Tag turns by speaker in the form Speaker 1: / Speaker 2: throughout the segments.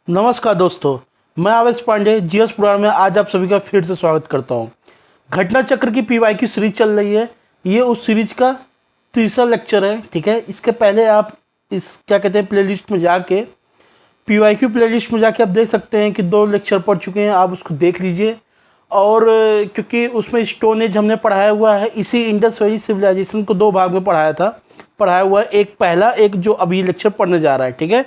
Speaker 1: नमस्कार दोस्तों, मैं आवेश पांडे जीएस पुराण में आज आप सभी का फिर से स्वागत करता हूं। घटना चक्र की पीवाई की सीरीज चल रही है। ये उस सीरीज का तीसरा लेक्चर है। ठीक है, इसके पहले आप इस क्या कहते हैं प्लेलिस्ट में जाके पीवाईक्यू प्लेलिस्ट में जाके आप देख सकते हैं कि 2 लेक्चर पढ़ चुके हैं, आप उसको देख लीजिए। और क्योंकि उसमें स्टोन एज हमने पढ़ाया हुआ है, इसी इंडस वैली सिविलाइजेशन को 2 भाग में पढ़ाया हुआ है। एक पहला, एक जो अभी लेक्चर पढ़ने जा रहा है। ठीक है,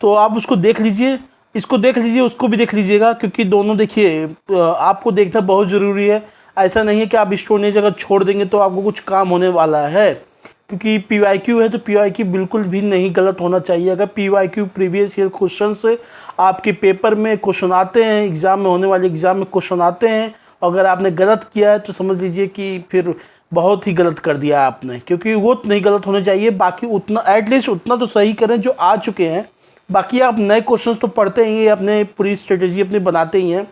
Speaker 1: तो आप उसको देख लीजिए, इसको देख लीजिए, उसको भी देख लीजिएगा, क्योंकि दोनों देखिए आपको देखना बहुत ज़रूरी है। ऐसा नहीं है कि आप स्टोन एज अगर छोड़ देंगे तो आपको कुछ काम होने वाला है, क्योंकि पीवाईक्यू है तो पीवाईक्यू बिल्कुल भी नहीं गलत होना चाहिए। अगर पीवाईक्यू प्रीवियस ईयर क्वेश्चन से आपके पेपर में क्वेश्चन आते हैं, एग्ज़ाम में होने वाले एग्ज़ाम में क्वेश्चन आते हैं, अगर आपने गलत किया है तो समझ लीजिए कि फिर बहुत ही गलत कर दिया आपने, क्योंकि वो तो नहीं गलत होने चाहिए। बाकी उतना एटलीस्ट उतना तो सही करें जो आ चुके हैं। बाकी आप नए क्वेश्चंस तो पढ़ते ही हैं, अपने पूरी स्ट्रेटेजी अपनी बनाते ही हैं,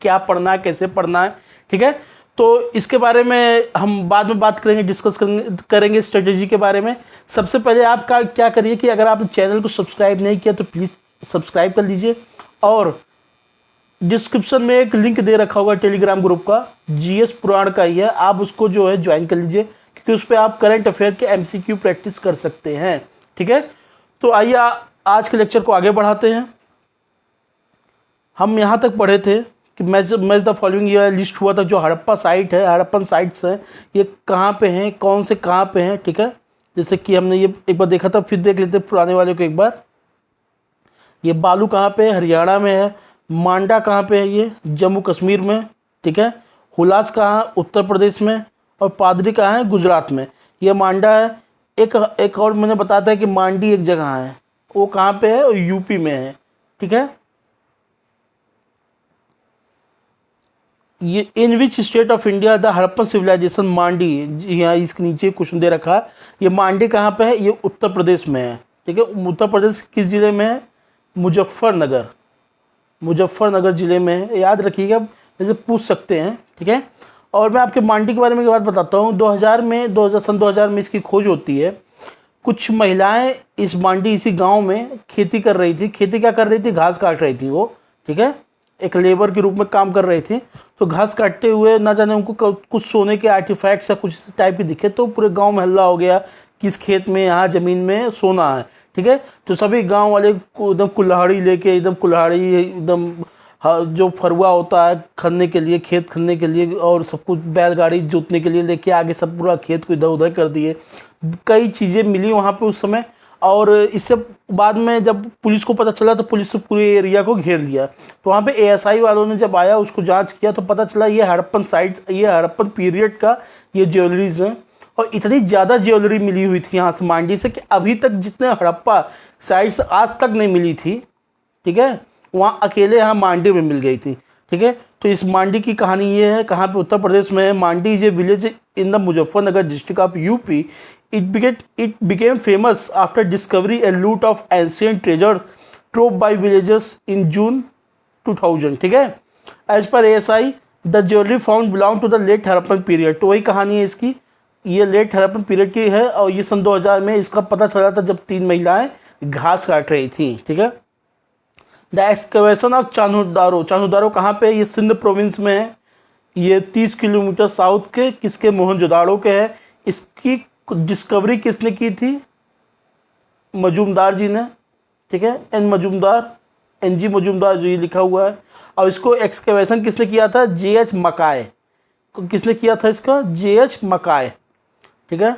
Speaker 1: क्या पढ़ना है, कैसे पढ़ना है। ठीक है, तो इसके बारे में हम बाद में बात करेंगे, डिस्कस करेंगे स्ट्रेटेजी के बारे में। सबसे पहले आप क्या करिए कि अगर आपने चैनल को सब्सक्राइब नहीं किया तो प्लीज़ सब्सक्राइब कर लीजिए, और डिस्क्रिप्शन में एक लिंक दे रखा होगा टेलीग्राम ग्रुप का, जीएस पुराण का ही है, आप उसको जो है ज्वाइन कर लीजिए, क्योंकि उस पर आप करंट अफेयर के एमसीक्यू प्रैक्टिस कर सकते हैं। ठीक है, तो आइए आज के लेक्चर को आगे बढ़ाते हैं। हम यहाँ तक पढ़े थे कि match the following year list हुआ था। जो हड़प्पा साइट है, हड़प्पन साइट्स हैं, ये कहाँ पे हैं, कौन से कहाँ पे हैं। ठीक है, जैसे कि हमने ये एक बार देखा था, फिर देख लेते हैं पुराने वाले को एक बार। ये बालू कहाँ पे है, हरियाणा में है। मांडा कहाँ पे है, ये जम्मू कश्मीर में। ठीक है, हुलास कहाँ, उत्तर प्रदेश में। और पादरी कहाँ है, गुजरात में। ये मांडा है। एक और मैंने बताया था कि मांडी एक जगह है, वो कहाँ पे है, और यूपी में है। ठीक है, ये in which state of India the Harappan civilization Mandi, यहाँ इसके नीचे क्वेश्चन दे रखा है। ये मांडी कहाँ पे है, ये उत्तर प्रदेश में है। ठीक है, उत्तर प्रदेश किस ज़िले में है, मुजफ्फरनगर, मुजफ्फरनगर ज़िले में है, याद रखिएगा, जैसे पूछ सकते हैं। ठीक है, और मैं आपके मांडी के बारे में एक बात बताता हूँ। 2000 में 2000 में इसकी खोज होती है। कुछ महिलाएं इस मांडी इसी गांव में खेती कर रही थी। खेती क्या कर रही थी, घास काट रही थी वो। ठीक है, एक लेबर के रूप में काम कर रही थी। तो घास काटते हुए ना जाने उनको कुछ सोने के आर्टिफैक्ट्स या कुछ इस टाइप के दिखे, तो पूरे गांव में हल्ला हो गया कि इस खेत में, यहाँ ज़मीन में सोना है। ठीक है, तो सभी गांव वाले को एकदम कुल्हाड़ी लेके, एकदम कुल्हाड़ी, एकदम जो फरुआ होता है खनने के लिए, खेत खनने के लिए, और सब कुछ बैलगाड़ी जोतने के लिए लेके आगे सब पूरा खेत को इधर उधर कर दिए। कई चीज़ें मिली वहाँ पे उस समय। और इससे बाद में जब पुलिस को पता चला तो पुलिस ने पूरे एरिया को घेर लिया। तो वहाँ पे एएसआई वालों ने जब आया, उसको जांच किया, तो पता चला ये हड़प्पन साइट, ये हड़प्पन पीरियड का ये ज्वेलरीज हैं। और इतनी ज़्यादा ज्वेलरी मिली हुई थी यहाँ से मांडी से कि अभी तक जितने हड़प्पा साइट्स आज तक नहीं मिली थी। ठीक है, वहाँ अकेले यहाँ मांडी में मिल गई थी। ठीक है, तो इस मांडी की कहानी ये है, कहाँ पे, उत्तर प्रदेश में है। Mandi is a village in the Muzaffarnagar district of UP. It became famous after discovery a loot of ancient treasure trove by villagers in June 2000. ठीक है, as per ASI the jewellery found belong to the late Harappan period. तो वही कहानी है इसकी, ये late Harappan period की है। और ये सन 2000 में इसका पता चला था जब 3 महिलाएं घास काट रही थी। ठीक है, द एक्सकवेशन ऑफ चान्होदारो कहाँ पे, ये सिंध प्रोविंस में है। ये 30 किलोमीटर साउथ के किसके, मोहनजोदाड़ो के है। इसकी डिस्कवरी किसने की थी, मजूमदार जी ने। ठीक है, NG मजूमदार जो ये लिखा हुआ है। और इसको एक्सकवेशन किसने किया था, JH मकाय। किसने किया था इसका, JH मकाय। ठीक है,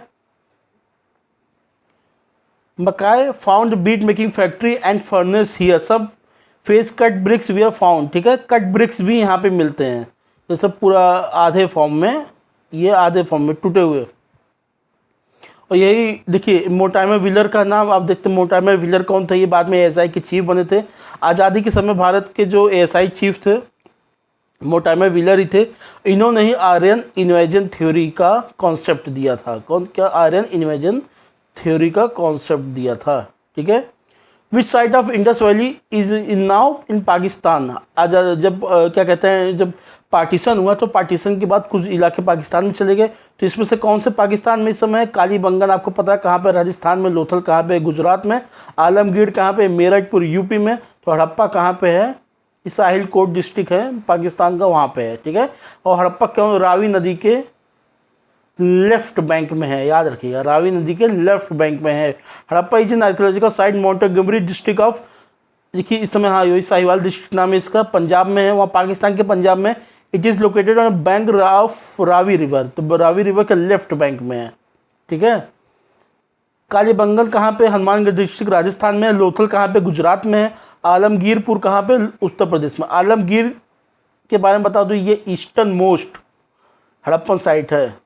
Speaker 1: मकाय found bead making factory and furnace here, सब face cut bricks we are found. ठीक है, कट ब्रिक्स भी यहाँ पे मिलते हैं, जैसे पूरा आधे फॉर्म में, ये आधे फॉर्म में टूटे हुए। और यही देखिए, मोर्टाइमर व्हीलर का नाम आप देखते हैं। मोर्टाइमर व्हीलर कौन था, ये बाद में ASI के चीफ बने थे। आज़ादी के समय भारत के जो ASI चीफ थे, मोर्टाइमर व्हीलर ही थे। इन्होंने ही आर्यन इन्वेजन थ्योरी का कॉन्सेप्ट दिया था। आर्यन इन्वेजन थ्योरी का कॉन्सेप्ट दिया था। ठीक है, which side of Indus valley is in now in Pakistan. आज जब क्या कहते हैं, जब पार्टीशन हुआ तो पार्टीशन के बाद कुछ इलाके पाकिस्तान में चले गए, तो इसमें से कौन से पाकिस्तान में इस समय है? कालीबंगन आपको पता है कहाँ पे, राजस्थान में। लोथल कहाँ पे, गुजरात में। आलमगीर कहाँ पे, मेरठपुर यूपी में। तो हड़प्पा कहाँ पे है? साहिल कोट डिस्ट्रिक्ट है पाकिस्तान का, वहाँ पे है, ठीक है। और हड़प्पा क्यों? रावी नदी के लेफ्ट बैंक में है, याद रखिएगा, रावी नदी के लेफ्ट बैंक में है। Harappa is an archaeological site Montgomery district of, देखिए इस समय, हाँ यही साहिवाल डिस्ट्रिक्ट नाम है इसका, पंजाब में है, वहाँ पाकिस्तान के पंजाब में। It is located on bank of Ravi river, तो रावी रिवर के लेफ्ट बैंक में है, ठीक है। कालीबंगन कहाँ पे? हनुमानगढ़ डिस्ट्रिक्ट राजस्थान में। लोथल कहाँ पे? गुजरात में है। आलमगीरपुर कहाँ पे? उत्तर प्रदेश में। आलमगीर के बारे में बता दूँ, ये ईस्टर्न मोस्ट हड़प्पन साइट है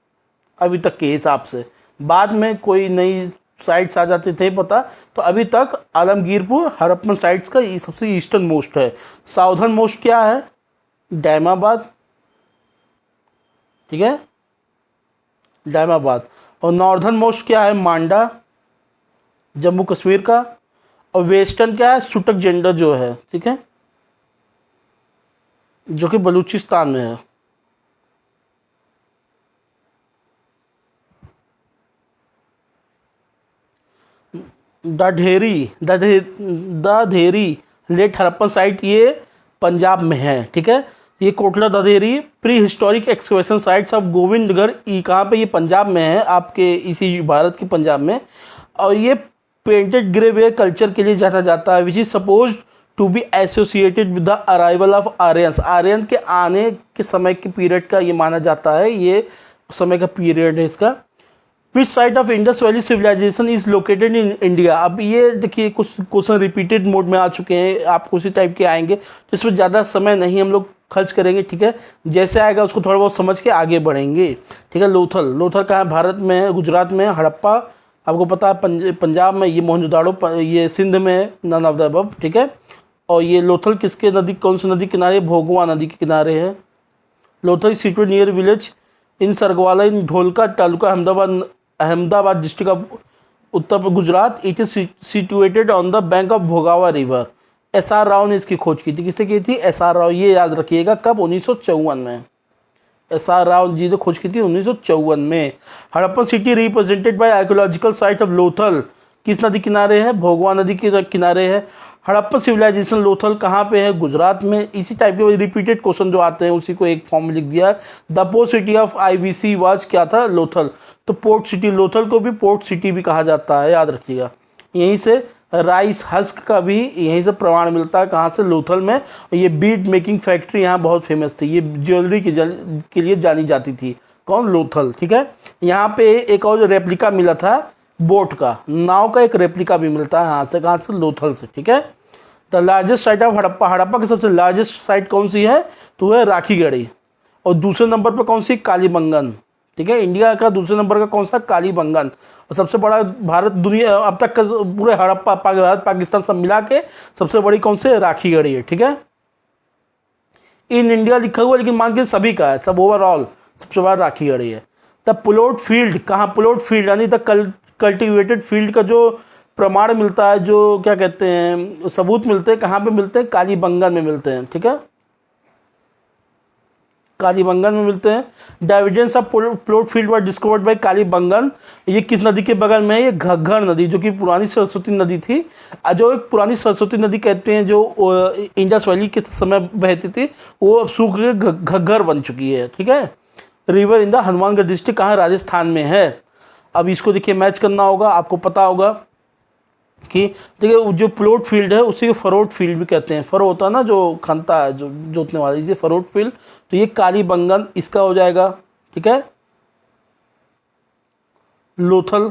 Speaker 1: अभी तक के हिसाब से। बाद में कोई नई साइट्स आ जाते थे पता, तो अभी तक आलमगीरपुर हड़प्पन साइट्स का ये सबसे ईस्टर्न मोस्ट है। साउथर्न मोस्ट क्या है? डैमाबाद, ठीक है, डैमाबाद। और नॉर्दर्न मोस्ट क्या है? मांडा, जम्मू कश्मीर का। और वेस्टर्न क्या है? सुटक जेंडर जो है, ठीक है, जो कि बलूचिस्तान में है। दाधेरी लेट हड़प्पन साइट, ये पंजाब में है, ठीक है। ये Kotla Dadheri prehistoric excavation sites of Govindgarh, ये कहाँ पे? ये पंजाब में है, आपके इसी भारत के पंजाब में। और ये पेंटेड ग्रेवेयर कल्चर के लिए जाना जाता है, which is suppose to be associated with the arrival of Aryans. Aryan के आने के समय के पीरियड का ये माना जाता है, ये समय का पीरियड है इसका। Which site of Indus valley civilisation is located in India. अब ये देखिए कुछ क्वेश्चन रिपीटेड मोड में आ चुके हैं, आपको उसी टाइप के आएंगे, तो इसमें ज़्यादा समय नहीं हम लोग खर्च करेंगे, ठीक है। जैसे आएगा उसको थोड़ा बहुत समझ के आगे बढ़ेंगे, ठीक है। लोथल कहाँ है? भारत में है, गुजरात में है। हड़प्पा आपको पता है पंजाब में। ये मोहनजोदाड़ो ये सिंध में है, नन ऑफ द अबव, ठीक है। और ये लोथल किसके नदी, कौन सी नदी किनारे? भोगवा नदी के किनारे है। Lothal situated near village in Saragwala in Dholka taluka Ahmedabad district of Uttar Gujarat. It is situated on the bank of Bhogava river. SR Rao ने इसकी खोज की थी। किससे की थी? SR राव। ये याद रखिएगा, कब? 1954 में। SR राव जी ने खोज की थी 1954 में। Harappan city represented by archaeological site of Lothal, किस नदी किनारे है? भोगवा नदी के किनारे है। हड़प्पन सिविलाइजेशन लोथल कहाँ पे है? गुजरात में। इसी टाइप के रिपीटेड क्वेश्चन जो आते हैं उसी को एक फॉर्म में लिख दिया है। The port city of IBC was क्या था? लोथल। तो पोर्ट सिटी, लोथल को भी पोर्ट सिटी भी कहा जाता है, याद रखिएगा। यहीं से राइस हस्क का भी यहीं से प्रमाण मिलता है, कहाँ से? लोथल में। और ये बीड मेकिंग फैक्ट्री यहाँ बहुत फेमस थी, ये ज्वेलरी के लिए जानी जाती थी। कौन? लोथल, ठीक है। यहाँ पे एक और रेप्लिका मिला था बोट का, नाव का एक रेप्लिका भी मिलता है यहाँ से, कहाँ से? लोथल से, ठीक है। The largest site of Harappa, Harappa की सबसे लार्जेस्ट साइट कौन सी है? तो है राखीगढ़ी। और दूसरे नंबर पर कौन सी? कालीबंगन, ठीक है। इंडिया का दूसरे नंबर का कौन सा? कालीबंगन। और सबसे बड़ा भारत दुनिया अब तक का पूरे हड़प्पा भारत पाकिस्तान सब मिला के सबसे बड़ी कौन सी? राखीगढ़ी है, ठीक है। इन इंडिया लिखा हुआ, लेकिन मान के सभी का है, सब ओवरऑल सबसे बड़ा राखीगढ़ी है। द प्लॉट फील्ड कहाँ? प्लॉट फील्ड यानी द कल्टिवेटेड फील्ड का जो प्रमाण मिलता है, जो क्या कहते हैं, सबूत मिलते हैं, कहाँ पे मिलते हैं? कालीबंगन में मिलते हैं, ठीक है, कालीबंगन में मिलते हैं। Evidence of plot field were discovered by Kalibangan. ये किस नदी के बगल में है? ये घग्गर नदी, जो कि पुरानी सरस्वती नदी थी, जो एक पुरानी सरस्वती नदी कहते हैं, जो इंडस वैली के समय बहती थी, वो अब सूख के घग्गर बन चुकी है, ठीक है। River in the Hanumangarh district कहाँ? राजस्थान में है। अब इसको देखिए मैच करना होगा, आपको पता होगा कि देखिए जो प्लॉट फील्ड है उसी को फरोट फील्ड भी कहते हैं। फरो होता है ना जो खनता है, जो जोतने वाला, इसे फरोट फील्ड। तो ये कालीबंगन इसका हो जाएगा, ठीक है। लोथल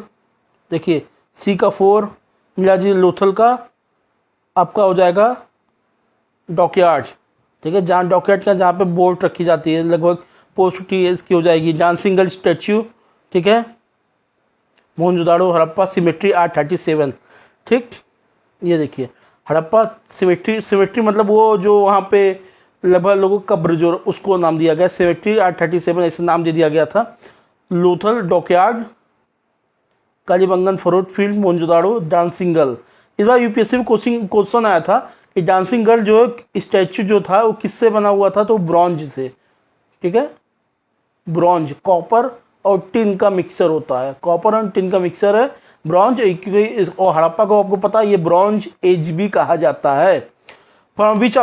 Speaker 1: देखिए C का 4 मिला जी, लोथल का आपका हो जाएगा डॉकयार्ड, ठीक है, जहाँ डॉकयार्ड का जहाँ पे बोट रखी जाती है, लगभग पोस्ट इसकी हो जाएगी। डांसिंग गर्ल स्टैच्यू, ठीक है। मोहनजोदाड़ो हड़प्पा सिमेट्री 837, ठीक। ये देखिए हड़प्पा सिमेट्री मतलब वो जो वहाँ पे लगभग लोगों का कब्र जो उसको नाम दिया गया, सिमेट्री 837 ऐसे नाम दे दिया गया था। Lothal dockyard, Kalibangan fraud field, Mohenjodaro, dancing girl, इस बार यूपीएससी में क्वेश्चन आया था कि डांसिंग गर्ल जो स्टैचू जो था वो किससे बना हुआ था, तो ब्रॉन्ज से। ठीक है, ब्रॉन्ज, कॉपर और टिन का मिक्सचर होता है, कॉपर और टिन का मिक्सचर है ब्रॉन्ज। और हड़प्पा को आपको पता है ये ब्रॉन्ज एज भी कहा जाता है। From which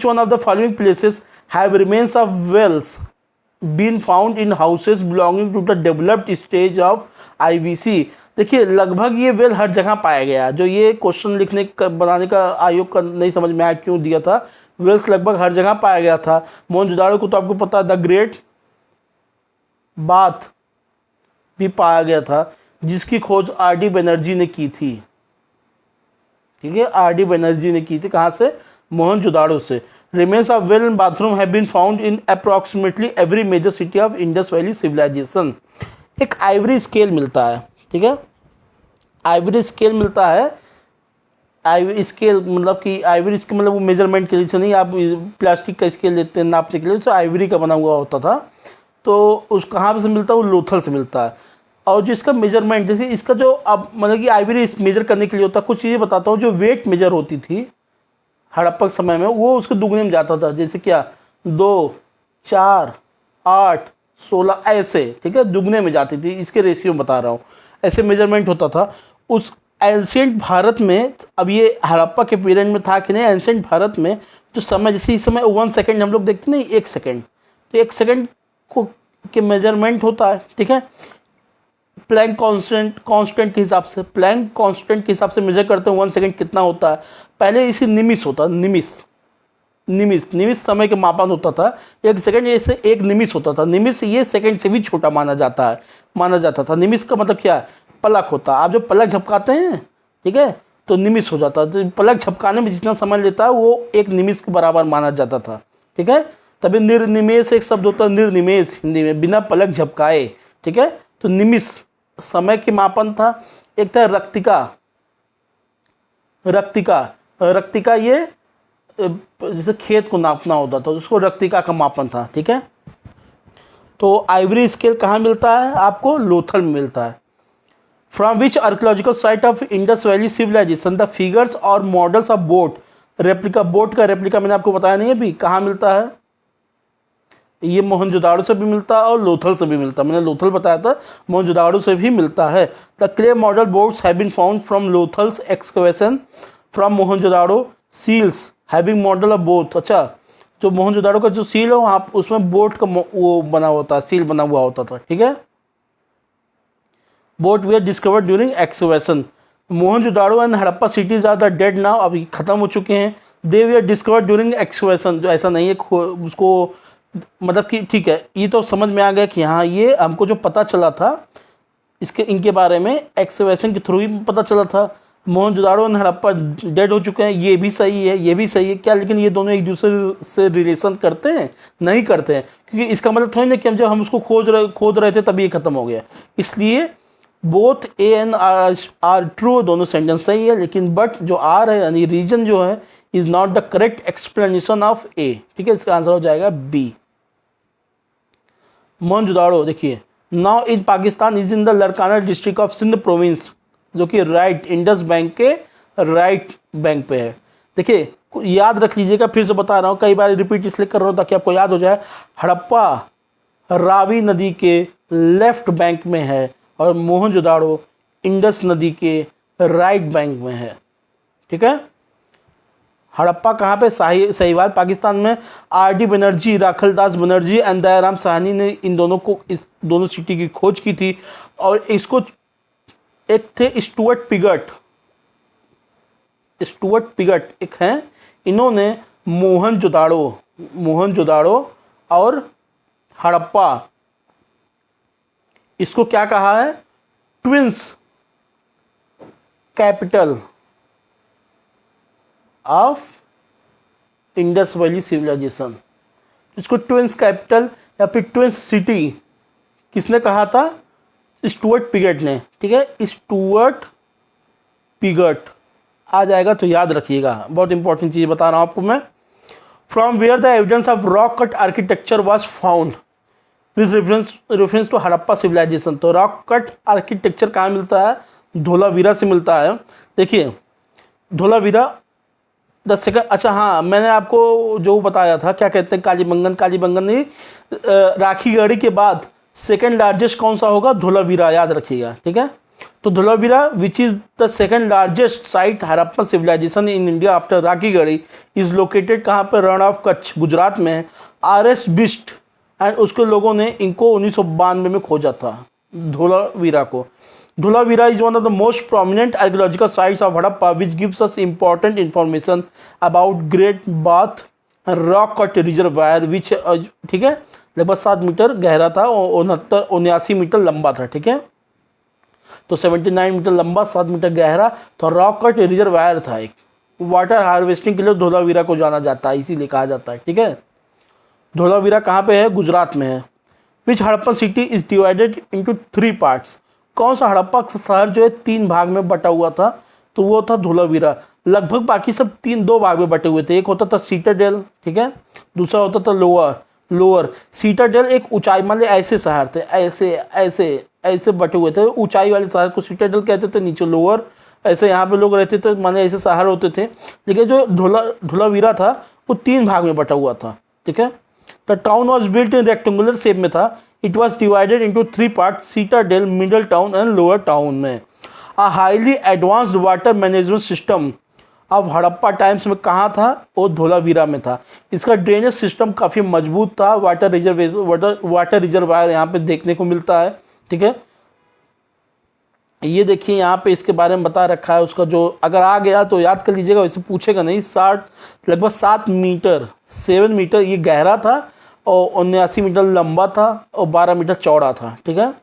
Speaker 1: one of the following places have remains of wells been found in houses belonging to the developed stage of IVC. देखिए लगभग ये वेल हर जगह पाया गया। जो ये क्वेश्चन लिखने का बनाने का आयोग का नहीं समझ में आया क्यों दिया था, वेल्स लगभग हर जगह पाया गया था। मोहनजोदाड़ो को तो आपको पता है द ग्रेट बाथ भी पाया गया था, जिसकी खोज आर.डी. बनर्जी ने की थी। ठीक है, आर.डी. बनर्जी ने की थी, कहाँ से, मोहनजोदाड़ो से। Remains of well and bathroom have been found in approximately every major city of Indus valley civilisation. एक आइवरी स्केल मिलता है, ठीक है, आइवरी स्केल मिलता है। आइवरी स्केल मतलब कि आइवरी स्केल मतलब वो मेजरमेंट के लिए से नहीं, आप प्लास्टिक का स्केल लेते हैं नापने के लिए, तो आइवरी का बना हुआ होता था। तो उस कहाँ से मिलता है, वो लोथल से मिलता है। और जो इसका मेजरमेंट, जैसे इसका जो अब मतलब कि आइवरी मेजर करने के लिए होता है, कुछ चीज़ें बताता हूँ। जो वेट मेजर होती थी हड़प्पा के समय में, वो उसके दुगने में जाता था। जैसे क्या, 2, 4, 8, 16 ऐसे, ठीक है, दुगने में जाती थी। इसके रेशियो बता रहा हूँ, ऐसे मेजरमेंट होता था उस एंशिएंट भारत में। अब ये हड़प्पा के पीरियड में था कि नहीं, एंशिएंट भारत में जो समय, जैसे इस समय 1 सेकेंड हम लोग देखते नहीं, 1 सेकेंड, तो 1 सेकेंड को के मेजरमेंट होता है। ठीक है, प्लैंक कांस्टेंट के हिसाब से, प्लैंक कांस्टेंट के हिसाब से मेजर करते हैं 1 सेकेंड कितना होता है। पहले इसे निमिष होता, निमिष समय के मापन होता था। 1 सेकेंड ऐसे 1 निमिष होता था। निमिष ये सेकेंड से भी छोटा माना जाता था। निमिष का मतलब क्या है, पलक होता है। आप जो पलक झपकाते हैं, ठीक है, तो निमिष हो जाता है। तो पलक झपकाने में जितना समय लेता है वो 1 निमिष के बराबर माना जाता था। ठीक है, तभी निर्निमेष एक शब्द होता है, निर्निमेष हिंदी में, बिना पलक झपकाए। ठीक है, तो निमिष समय की मापन था। एक था रक्तिका ये जैसे खेत को नापना होता था, उसको रक्तिका का मापन था। ठीक है, तो आइवरी स्केल कहाँ मिलता है आपको, लोथल में मिलता है। From which archaeological site of Indus valley civilization the figures और models of boat replica, boat का रेप्लिका मैंने आपको बताया नहीं अभी, कहाँ मिलता है, ये मोहनजोदाड़ो से भी मिलता है और लोथल से भी मिलता है। मैंने लोथल बताया था, मोहनजोदाड़ो से भी मिलता है। The clay model boats have been found from Lothal's excavation from Mohenjodaro seals having model of both. अच्छा, जो मोहनजोदाड़ो का जो सील है वहाँ उसमें बोट का वो बना होता है, सील बना हुआ होता था। ठीक है, both were discovered during excavation. Mohenjodaro and Harappa cities are the dead now, अभी खत्म हो चुके हैं। They were discovered during excavation, जो ऐसा नहीं है उसको मतलब कि ठीक है, ये तो समझ में आ गया कि हाँ ये हमको जो पता चला था इनके बारे में एक्सकवेशन के थ्रू ही पता चला था। मोहनजोदाड़ो और हड़प्पा डेड हो चुके हैं, ये भी सही है, ये भी सही है क्या, लेकिन ये दोनों एक दूसरे से रिलेशन करते हैं, नहीं करते हैं। क्योंकि इसका मतलब थोड़ी ना कि जब हम उसको खोद रहे थे तभी ये खत्म हो गया। इसलिए both A and R true, दोनों सेंटेंस सही है, लेकिन बट जो आर है यानी रीजन जो है is not the correct explanation of A. ठीक है, इसका आंसर हो जाएगा बी। मोहनजोदाड़ो देखिए, now in Pakistan is in the Larkana district of Sindh province, जो कि राइट इंडस बैंक के राइट बैंक पे है। देखिए याद रख लीजिएगा, फिर से बता रहा हूँ, कई बार रिपीट इसलिए कर रहा हूँ ताकि आपको याद हो जाए। हड़प्पा रावी नदी के लेफ्ट बैंक में है और मोहनजोदाड़ो इंडस नदी के राइट बैंक में है। ठीक है, हड़प्पा कहाँ पे, साहिवाल पाकिस्तान में। आर.डी. बनर्जी, राखलदास बनर्जी एंड दयाराम साहनी ने इस दोनों सिटी की खोज की थी। और इसको एक थे स्टुअर्ट पिगट एक हैं, इन्होंने मोहनजोदाड़ो और हड़प्पा इसको क्या कहा है, twins capital of Indus valley civilisation. इसको ट्विंस कैपिटल या फिर ट्विंस सिटी किसने कहा था, स्टुअर्ट पिगट ने। ठीक है, स्टुअर्ट पिगट आ जाएगा तो याद रखिएगा, बहुत इंपॉर्टेंट चीज़ बता रहा हूँ आपको मैं। From where the evidence of rock cut architecture was found with reference to Harappa civilisation. तो रॉक कट आर्किटेक्चर कहाँ मिलता है, धोलावीरा से मिलता है। देखिए धोलावीरा द सेकंड, अच्छा हाँ मैंने आपको जो बताया था क्या कहते हैं कालीबंगन नहीं, राखीगढ़ी के बाद सेकंड लार्जेस्ट कौन सा होगा, धोलावीरा, याद रखिएगा, ठीक है। तो Dholavira which is the second largest site Harappan civilisation in India after Rakhigarhi is located कहाँ पे, रण ऑफ कच्छ गुजरात में है। RS बिस्ट एंड उसके लोगों ने इनको 1992 में खोजा था धोलावीरा को। Dholavira is one of the most prominent archaeological sites of Harappa, which gives us important information about Great Bath rock cut reservoir, which ठीक है लगभग 7 मीटर गहरा था और 79 मीटर लंबा था, ठीक है। तो 79 मीटर लंबा, 7 मीटर गहरा, तो रॉक कट रिजर्वायर था एक। वाटर हार्वेस्टिंग के लिए धोलावीरा को जाना जाता है, इसीलिए कहा जाता है, ठीक है। धोलावीरा कहाँ पे है, गुजरात में है। Which Harappan city is divided into 3 parts, कौन सा हड़प्पा शहर जो है 3 भाग में बटा हुआ था, तो वो था धोलावीरा। लगभग बाकी सब 2 भाग में बटे हुए थे, एक होता था सीटाडेल, ठीक है, दूसरा होता था लोअर। सीटाडेल एक ऊंचाई वाले ऐसे शहर थे, ऐसे बटे हुए थे, ऊंचाई वाले शहर को सीटाडेल कहते थे, नीचे लोअर, ऐसे यहाँ पे लोग रहते थे, माने ऐसे शहर होते थे। लेकिन जो धोलावीरा था वो 3 भाग में बटा हुआ था, ठीक है। The town was built in rectangular shape में था। It was divided into 3 part, citadel, middle town and lower town में। A highly advanced water management system of Harappa times में कहाँ था, वो धोलावीरा में था। इसका ड्रेनेज सिस्टम काफ़ी मजबूत था, वाटर रिजर्वायर यहाँ पे देखने को मिलता है, ठीक है। ये देखिए यहाँ पे इसके बारे में बता रखा है, उसका जो अगर आ गया तो याद कर लीजिएगा, वैसे पूछेगा नहीं। लगभग 7 मीटर 7 मीटर ये गहरा था और 79 मीटर लंबा था और 12 मीटर चौड़ा था, ठीक है।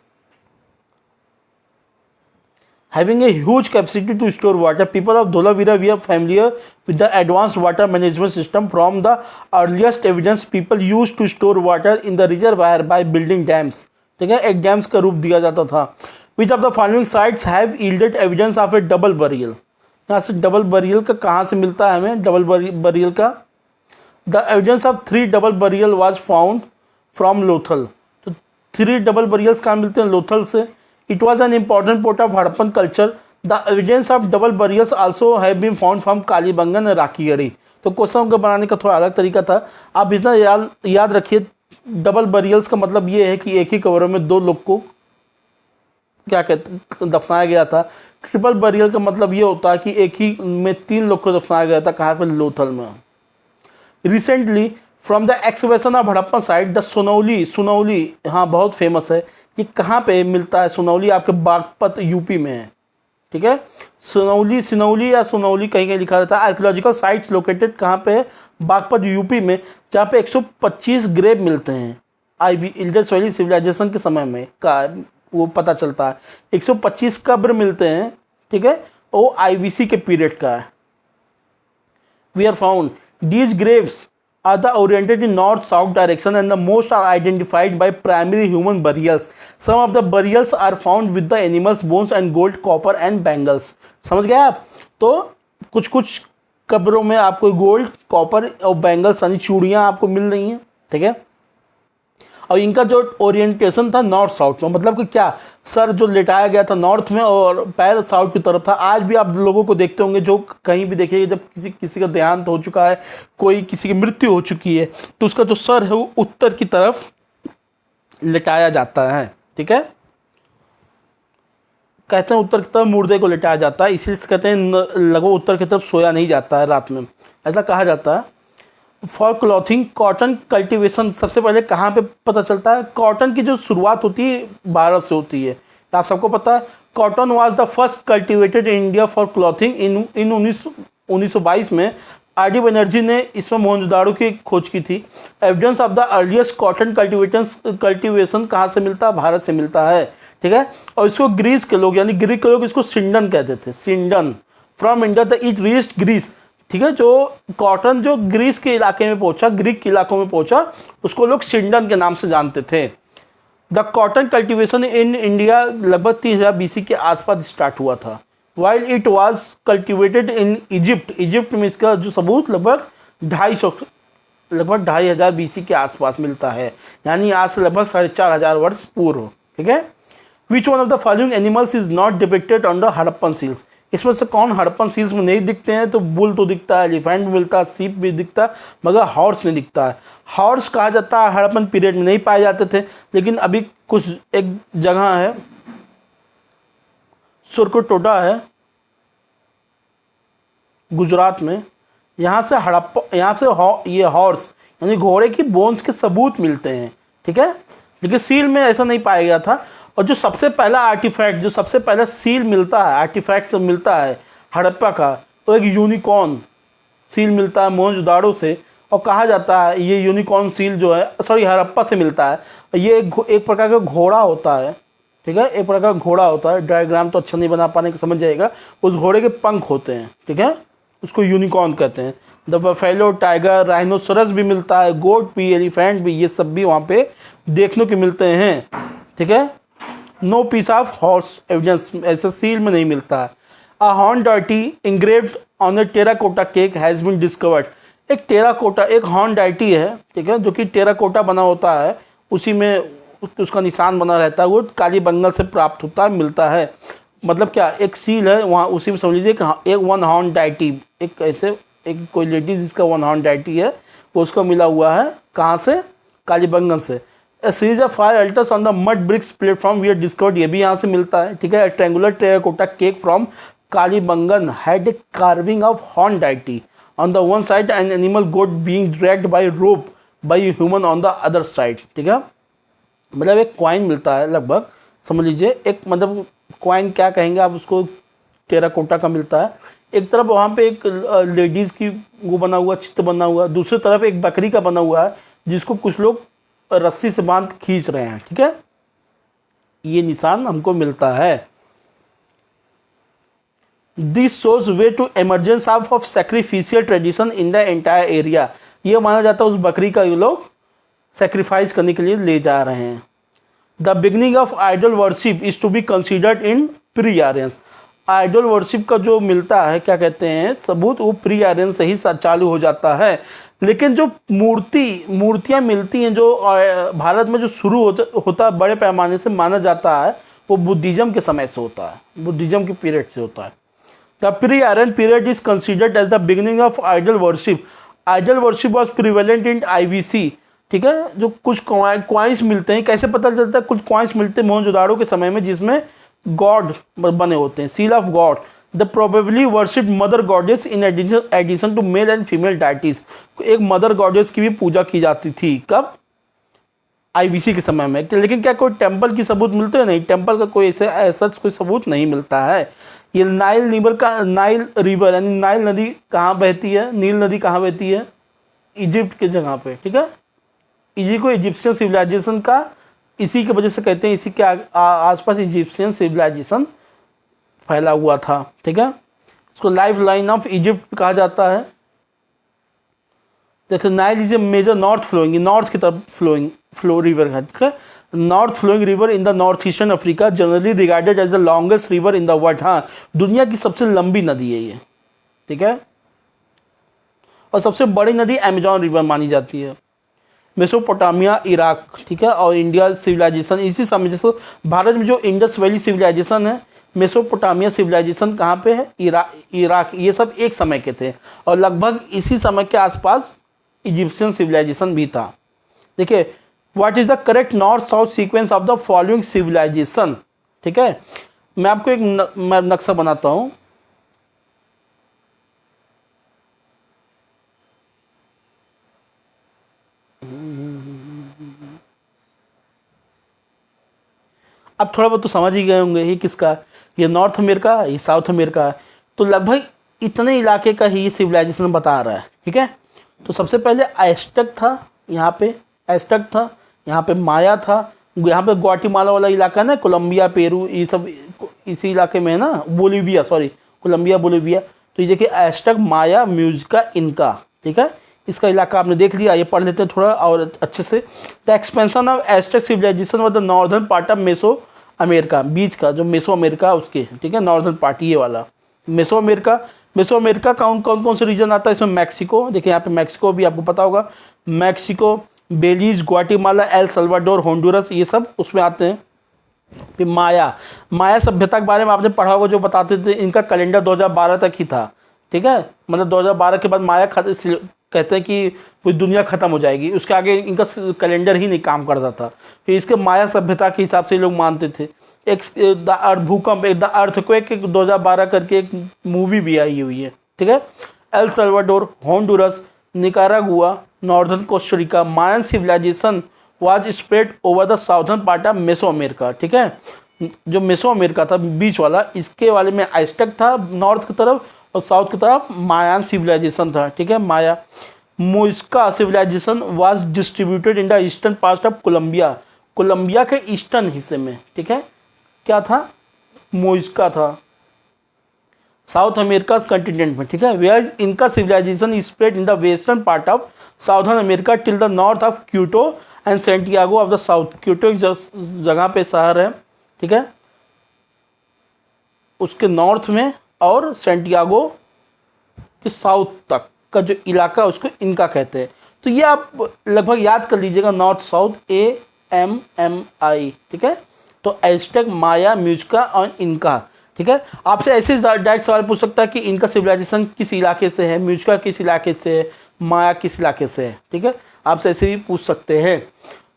Speaker 1: Having a huge capacity to store water, people of Dholavira were familiar with the advanced water management system. From the earliest evidence, people used to store water in the reservoir by building dams. ठीक है, एक dams का रूप दिया जाता था। Which of the following sites have yielded evidence of a double burial? यहाँ से डबल बरियल का कहाँ से मिलता है हमें, डबल बरियल का? The evidence of 3 double burial was found from Lothal. तो 3 डबल बरियल्स कहाँ मिलते हैं, लोथल से। It was an important part of Harappan culture. The evidence of double burials also have been found from Kalibangan और राखीगढ़ी। तो question को बनाने का थोड़ा अलग तरीका था। आप इतना याद रखिए, डबल बरियल्स का मतलब ये है कि एक ही कब्र में 2 लोग को क्या कहते दफनाया गया था। ट्रिपल बरियल का मतलब ये होता है कि एक ही में 3 लोग को दफनाया गया था, कहाँ पर, लोथल में। Recently from the excavation of Harappan site the Sunauli, हाँ बहुत फेमस है। ये कहाँ पे मिलता है सुनौली, आपके बागपत यूपी में है, ठीक है। सिनौली या सुनौली कहीं कहीं लिखा रहता है। आर्कियोलॉजिकल साइट्स लोकेटेड कहाँ पे है, बागपत यूपी में, जहाँ पे 125 ग्रेव मिलते हैं। इंडस वैली सिविलाइजेशन के समय में का वो पता चलता है, 125 कब्र मिलते हैं, ठीक है। वो IBC के पीरियड का है। We are found these graves are the oriented in north-south direction and the most are identified by primary human burials. Some of the burials are found with the animals bones and gold, copper and bangles. समझ गए आप? तो कुछ कब्रों में आपको gold, copper और bangles यानी चूड़ियाँ आपको मिल रही हैं, ठीक है। और इनका जो ओरिएंटेशन था नॉर्थ साउथ में, मतलब कि क्या, सर जो लेटाया गया था नॉर्थ में और पैर साउथ की तरफ था। आज भी आप लोगों को देखते होंगे, जो कहीं भी देखिएगा, जब किसी का देहांत हो चुका है, कोई किसी की मृत्यु हो चुकी है, तो उसका जो सर है वो उत्तर की तरफ लेटाया जाता है, ठीक है। कहते हैं उत्तर की तरफ मुर्दे को लेटाया जाता है, इसलिए कहते हैं लगभग उत्तर की तरफ सोया नहीं जाता है रात में, ऐसा कहा जाता है। फॉर क्लॉथिंग कॉटन कल्टीवेशन सबसे पहले कहाँ पे पता चलता है, कॉटन की जो शुरुआत होती है भारत से होती है, आप सबको पता है। Cotton was the first cultivated in India for clothing in 1922 में RD बनर्जी ने इसमें मोहनजोदाड़ो की खोज की थी। Evidence of the earliest cotton cultivation कहाँ से मिलता है, भारत से मिलता है, ठीक है। और इसको ग्रीस के लोग यानी ग्रीक के लोग इसको सिंडन कहते थे, सिंडन। From India the it reached Greece, ठीक है। जो कॉटन जो ग्रीस के इलाके में पहुंचा, ग्रीक के इलाकों में पहुंचा, उसको लोग सिंडन के नाम से जानते थे। The cotton cultivation in India लगभग 3000 BC के आसपास स्टार्ट हुआ था। While it was cultivated in Egypt में इसका जो सबूत लगभग 2500 BC के आसपास मिलता है, यानी आज से लगभग 4500 वर्ष पूर्व, ठीक है। Which one of the following animals is not depicted on the Harappan seals, इसमें से कौन हड़प्पन सील्स में नहीं दिखते हैं? तो बुल तो दिखता है, एलिफेंट भी मिलता है, सीप भी दिखता है, मगर हॉर्स नहीं दिखता है। हॉर्स कहा जाता है हड़प्पन पीरियड में नहीं पाए जाते थे, लेकिन अभी कुछ एक जगह है सुरकोटोडा है गुजरात में, यहाँ से ये हॉर्स यानी घोड़े की बोन्स के सबूत मिलते हैं, ठीक है, लेकिन सील में ऐसा नहीं पाया गया था। और जो सबसे पहला आर्टिफैक्ट, जो सबसे पहला सील मिलता है, आर्टिफैक्ट से मिलता है हड़प्पा का, तो एक यूनिकॉर्न सील मिलता है मोहनजोदाड़ो से, और कहा जाता है ये यूनिकॉर्न सील जो है हड़प्पा से मिलता है। ये एक प्रकार का घोड़ा होता है, ठीक है, एक प्रकार का घोड़ा होता है। डायग्राम तो अच्छा नहीं बना पाने का, समझ जाएगा। उस घोड़े के पंख होते हैं, ठीक है, उसको यूनिकॉर्न कहते हैं। द बफेलो, टाइगर, राइनोसरस भी मिलता है, गोट भी, एलिफेंट भी, ये सब भी वहाँ पे देखने को मिलते हैं, ठीक है। No piece of horse evidence ऐसे सील में नहीं मिलता है। A horn deity engraved on a terracotta cake has been discovered. एक टेराकोटा, एक हॉर्न डाइटी है, ठीक है, जो कि टेराकोटा बना होता है, उसी में उसका निशान बना रहता है, वो काली बंगल से प्राप्त होता है, मिलता है। मतलब क्या, एक सील है वहाँ, उसी में समझ लीजिए एक वन हॉर्न डाइटी, एक ऐसे एक कोई लेडीज जिसका वन हॉर्न डाइटी है, वो उसको मिला हुआ है, कहाँ से? कालीबंगन से। A series of 5 altars on the mud bricks platform we are discovered, ये भी यहाँ से मिलता है, ठीक है। Triangular terracotta cake from Kalibangan had a carving of horn deity on the one side and animal goat being dragged by rope by human on the other side, ठीक है। मतलब एक कॉइन मिलता है, लगभग समझ लीजिए एक, मतलब कॉइन क्या कहेंगे आप उसको, टेराकोटा का मिलता है। एक तरफ वहाँ पे एक लेडीज़ की वो बना हुआ, चित्र बना हुआ, दूसरी तरफ एक बकरी का बना हुआ है, जिसको कुछ लोग रस्सी से बांध खींच रहे हैं, ठीक है। ये निशान हमको मिलता है। This shows way to emergence of sacrificial tradition in the entire area. ये माना जाता है उस बकरी का ये लोग सेक्रीफाइस करने के लिए ले जा रहे हैं। The beginning of idol worship is to be considered in pre Aryans. Idol worship का जो मिलता है, क्या कहते हैं, सबूत, वो प्री आर्यन से ही चालू हो जाता है। लेकिन जो मूर्तियाँ मिलती हैं जो भारत में जो शुरू होता है बड़े पैमाने से माना जाता है, वो बुद्धिज़्म के समय से होता है, बुद्धिज़्म के पीरियड से होता है। The pre Aryan period is considered as the beginning of idol worship. Idol worship was prevalent in IVC, ठीक है। जो कुछ क्वाइंस मिलते हैं, कैसे पता चलता है? कुछ क्वाइंस मिलते हैं मोहनजोदाड़ो के समय में, जिसमें गॉड बने होते हैं, seal of god. The probably worship mother goddess in addition to male and female deities. एक मदर गॉडेस की भी पूजा की जाती थी, कब? IVC के समय में। लेकिन क्या कोई टेम्पल की सबूत मिलते हैं? नहीं, टेम्पल का कोई ऐसा कोई सबूत नहीं मिलता है। ये नाइल रिवर यानी नाइल नदी कहाँ बहती है? नील नदी कहाँ बहती है? इजिप्ट के जगह पे, ठीक है। इसी को इजिप्शियन सिविलाइजेशन का, इसी की वजह से कहते हैं, इसी के आसपास इजिप्शियन सिविलाइजेशन फैला हुआ था, ठीक है। इसको लाइफ लाइन ऑफ इजिप्ट कहा जाता है। जैसे Nile is a major north flowing, north की तरफ फ्लो रिवर है, ठीक है। North flowing river in the north eastern Africa, generally regarded as the longest river in the world. हाँ, दुनिया की सबसे लंबी नदी है ये, ठीक है। और सबसे बड़ी नदी अमेजॉन रिवर मानी जाती है। मेसोपोटामिया, इराक, ठीक है, और इंडिया सिविलाइजेशन इसी समय। जैसे भारत में जो इंडस वैली सिविलाइजेशन है, मेसोपोटामिया सिविलाइजेशन कहाँ पे है? इराक। ये सब एक समय के थे, और लगभग इसी समय के आसपास इजिप्शियन सिविलाइजेशन भी था। देखिए, what is the correct north south sequence of the following civilisation, ठीक है। मैं आपको एक नक्शा बनाता हूँ। अब थोड़ा बहुत तो समझ ही गए होंगे ये किसका, ये नॉर्थ अमेरिका, ये साउथ अमेरिका। तो लगभग इतने इलाके का ही ये सिविलाइजेशन बता रहा है, ठीक है। तो सबसे पहले एस्टेक था, यहाँ पे एस्टेक था, यहाँ पे माया था, यहाँ पे ग्वाटेमाला वाला इलाका है ना, कोलंबिया, पेरू, ये सब इसी इलाके में है ना, बोलिविया, सॉरी कोलंबिया, बोलिविया। तो ये देखिए एस्टेक, माया, म्यूजिका, इनका, ठीक है। इसका इलाका आपने देख लिया, ये पढ़ लेते हैं थोड़ा और अच्छे से। The expansion of Aztec civilization व the northern part of Mesoamerica, बीच का जो मेसो अमेरिका उसके, ठीक है, नॉर्दर्न पार्ट ये वाला मेसो अमेरिका। मेसो अमेरिका कौन कौन से रीजन आता है इसमें? मैक्सिको, देखिए यहाँ पे मैक्सिको भी आपको पता होगा, Mexico, Belize, Guatemala, El Salvador, Honduras, ये सब उसमें आते हैं। फिर माया, माया सभ्यता के बारे में आपने पढ़ा होगा, जो बताते थे इनका कैलेंडर 2012 तक ही था, ठीक है, मतलब 2012 के बाद माया कहते हैं कि पूरी दुनिया ख़त्म हो जाएगी, उसके आगे इनका कैलेंडर ही नहीं काम करता था। फिर इसके माया सभ्यता के हिसाब से लोग मानते थे। एक भूकंप, एक द अर्थक्वेक 2012 करके एक मूवी भी आई हुई है, ठीक है। El Salvador, Honduras, Nicaragua, northern Costa Rica, Mayan civilisation was spread over the southern part of Mesoamerica, ठीक है। जो मेसो अमेरिका था बीच वाला, इसके वाले में आइस्टेक था नॉर्थ की तरफ, और साउथ की तरफ मायान सिविलाइजेशन था, ठीक है। Maya Muisca civilization was distributed in the eastern part of Colombia, Colombia के ईस्टर्न हिस्से में, ठीक है। क्या था? मुइस्का था, साउथ अमेरिका कंटिनेंट में, ठीक है। वेयर इनका civilisation spread in the western part of southern America till the north of Quito and Santiago of the south. Quito एक जगह पे शहर है, ठीक है, उसके नॉर्थ में, और सेंटियागो के साउथ तक का जो इलाका उसको इनका कहते हैं। तो ये आप लगभग याद कर लीजिएगा, नॉर्थ साउथ AMMI, ठीक है। तो एज़टेक, माया, म्यूजिका और इनका, ठीक है। आपसे ऐसे डायरेक्ट सवाल पूछ सकता है कि इनका सिविलाइजेशन किस इलाके से है, म्यूजिका किस इलाके से है, माया किस इलाके से है, ठीक है। आपसे ऐसे भी पूछ सकते हैं।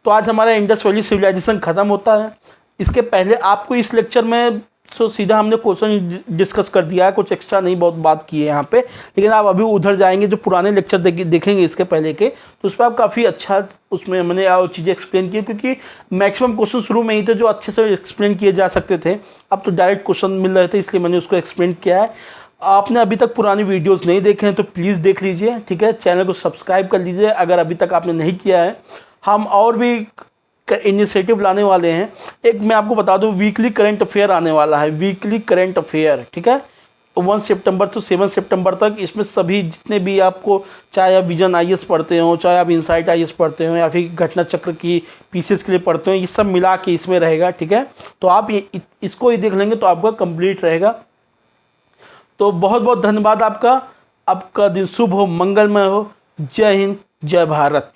Speaker 1: तो आज हमारा इंडस वैली सिविलाइजेशन ख़त्म होता है। इसके पहले आपको इस लेक्चर में सीधा हमने क्वेश्चन डिस्कस कर दिया है, कुछ एक्स्ट्रा नहीं बहुत बात की है यहाँ पे, लेकिन आप अभी उधर जाएंगे जो पुराने लेक्चर देखेंगे इसके पहले के, तो उस पर आप काफ़ी अच्छा उसमें मैंने और चीज़ें एक्सप्लेन की, क्योंकि मैक्सिमम क्वेश्चन शुरू में ही थे जो अच्छे से एक्सप्लेन किए जा सकते थे। अब तो डायरेक्ट क्वेश्चन मिल रहे थे, इसलिए मैंने उसको एक्सप्लेन किया है। आपने अभी तक पुरानी वीडियोज़ नहीं देखे हैं तो प्लीज़ देख लीजिए, ठीक है। चैनल को सब्सक्राइब कर लीजिए अगर अभी तक आपने नहीं किया है। हम और भी इनिशिएटिव लाने वाले हैं। एक मैं आपको बता दूं, वीकली करंट अफेयर आने वाला है, वीकली करंट अफेयर, ठीक है। 1 सितंबर से 7 सितंबर तक इसमें सभी जितने भी आपको, चाहे आप विजन IAS पढ़ते हो, चाहे आप इनसाइट IAS पढ़ते हो, या फिर घटना चक्र की पीसीएस के लिए पढ़ते हो, ये सब मिला के इसमें रहेगा, ठीक है। तो आप ये इसको ही देख लेंगे तो आपका कंप्लीट रहेगा। तो बहुत बहुत धन्यवाद आपका दिन शुभ हो, मंगलमय हो। जय हिंद, जय भारत।